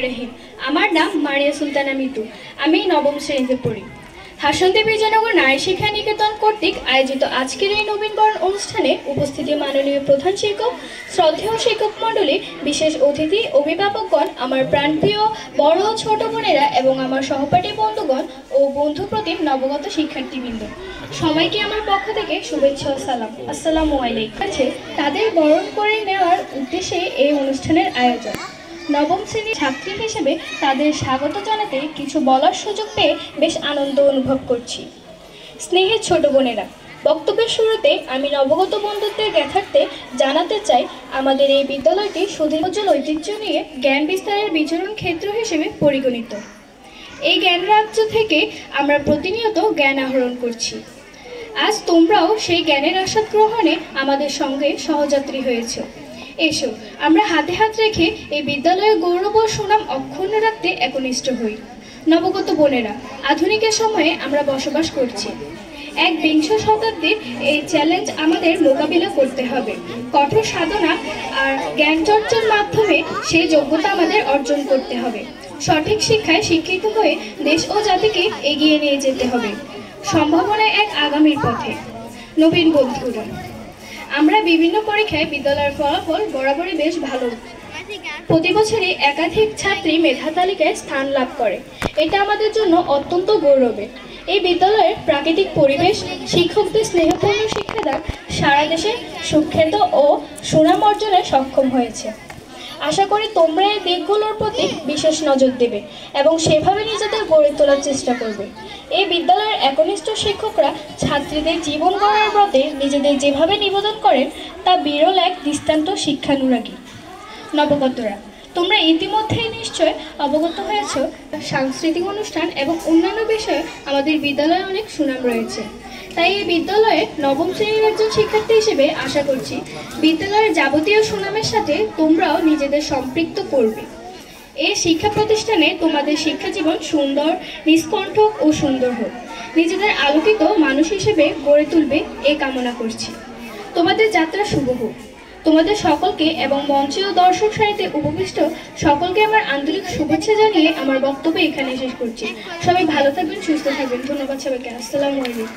রহিম। আমার নাম মারিয়া সুলতানা মিতু। আমি নবম শ্রেণীতে পড়ি। হাসন্তী বিজয়নগর নারী শিক্ষা নিকেতন কর্তৃক আয়োজিত আজকের এই নবীনবরণ অনুষ্ঠানে উপস্থিতি মাননীয় প্রধান শিক্ষক, শ্রদ্ধেয় শিক্ষক মণ্ডলী, বিশেষ অতিথি, অভিভাবকগণ, আমার প্রাণপ্রিয় বড় ও ছোট বোনেরা এবং আমার সহপাঠী বন্ধুগণ ও বন্ধুপ্রতিম নবগত শিক্ষার্থীবৃন্দ, সবাইকে আমার পক্ষ থেকে শুভেচ্ছা ও সালাম। আসসালামু আলাইকুম। তাদের বরণ করে নেওয়ার উদ্দেশ্যে এই অনুষ্ঠানের আয়োজন। নবম শ্রেণীর ছাত্রী হিসেবে তাদের স্বাগত জানাতে কিছু বলার সুযোগ পেয়ে বেশ আনন্দ অনুভব করছি। স্নেহের ছোট বোনেরা, বক্তব্যের শুরুতে আমি নবগত বন্ধুত্বের জ্ঞাতার্থে জানাতে চাই, আমাদের এই বিদ্যালয়টি সুদীর্ঘ ঐতিহ্য নিয়ে জ্ঞান বিস্তারের বিচরণ ক্ষেত্র হিসেবে পরিগণিত। এই জ্ঞান রাজ্য থেকে আমরা প্রতিনিয়ত জ্ঞান আহরণ করছি। আজ তোমরাও সেই জ্ঞানের আস্বাদ গ্রহণে আমাদের সঙ্গে সহযাত্রী হয়েছ। এসো আমরা হাতে হাত রেখে এই বিদ্যালয়ের গৌরব ও সুনাম অক্ষুণ্ণ রাখতে একনিষ্ঠ হই। নবগত বোনেরা, আধুনিকের সময়ে আমরা বসবাস করছি। বিংশ শতাব্দীর এই চ্যালেঞ্জ আমাদের মোকাবিলা করতে হবে। কঠোর সাধনা আর জ্ঞান চর্চার মাধ্যমে সেই যোগ্যতা আমাদের অর্জন করতে হবে। সঠিক শিক্ষায় শিক্ষিত হয়ে দেশ ও জাতিকে এগিয়ে নিয়ে যেতে হবে সম্ভাবনায় এক আগামীর পথে। নবীন বন্ধুরা, আমরা বিভিন্ন পরীক্ষায় বিদ্যালয়ের ফলাফল বরাবরই বেশ ভালো। প্রতি বছরই একাধিক ছাত্রী মেধা তালিকায় স্থান লাভ করে। এটা আমাদের জন্য অত্যন্ত গৌরবের। এই বিদ্যালয়ের প্রাকৃতিক পরিবেশ, শিক্ষকদের স্নেহপূর্ণ শিক্ষাদান সারা দেশে সুখ্যাত ও সুনাম অর্জনে সক্ষম হয়েছে। আশা করি তোমরা এই দিকগুলোর প্রতি বিশেষ নজর দেবে এবং সেভাবে নিজেদের গড়ে তোলার চেষ্টা করবে। এই বিদ্যালয়ের একনিষ্ঠ শিক্ষকরা ছাত্রীদের জীবন গড়ার ব্রতে নিজেদের যেভাবে নিবেদন করেন তা বিরল এক দৃষ্টান্ত শিক্ষানুরাগী। নবগতরা, তোমরা ইতিমধ্যেই নিশ্চয় অবগত হয়েছ, সাংস্কৃতিক অনুষ্ঠান এবং অন্যান্য বিষয়ে আমাদের বিদ্যালয়ে অনেক সুনাম রয়েছে। তাই এই বিদ্যালয়ে নবম শ্রেণীর একজন শিক্ষার্থী হিসেবে আশা করছি বিদ্যালয়ের যাবতীয় সুনামের সাথে তোমরাও নিজেদের সম্পৃক্ত করবে। এই শিক্ষা প্রতিষ্ঠানে তোমাদের শিক্ষা জীবন সুন্দর, নিষ্কণ্টক ও সুন্দর হোক। নিজেদের আলোকিত মানুষ হিসেবে গড়ে তুলবে এ কামনা করছি। তোমাদের যাত্রা শুভ হোক। তোমাদের সকলকে এবং মঞ্চে ও দর্শক সারিতে উপবিষ্ট সকলকে আমার আন্তরিক শুভেচ্ছা জানিয়ে আমার বক্তব্য এখানে শেষ করছি। সবাই ভালো থাকবেন, সুস্থ থাকবেন। ধন্যবাদ সবাইকে। আসসালামু আলাইকুম।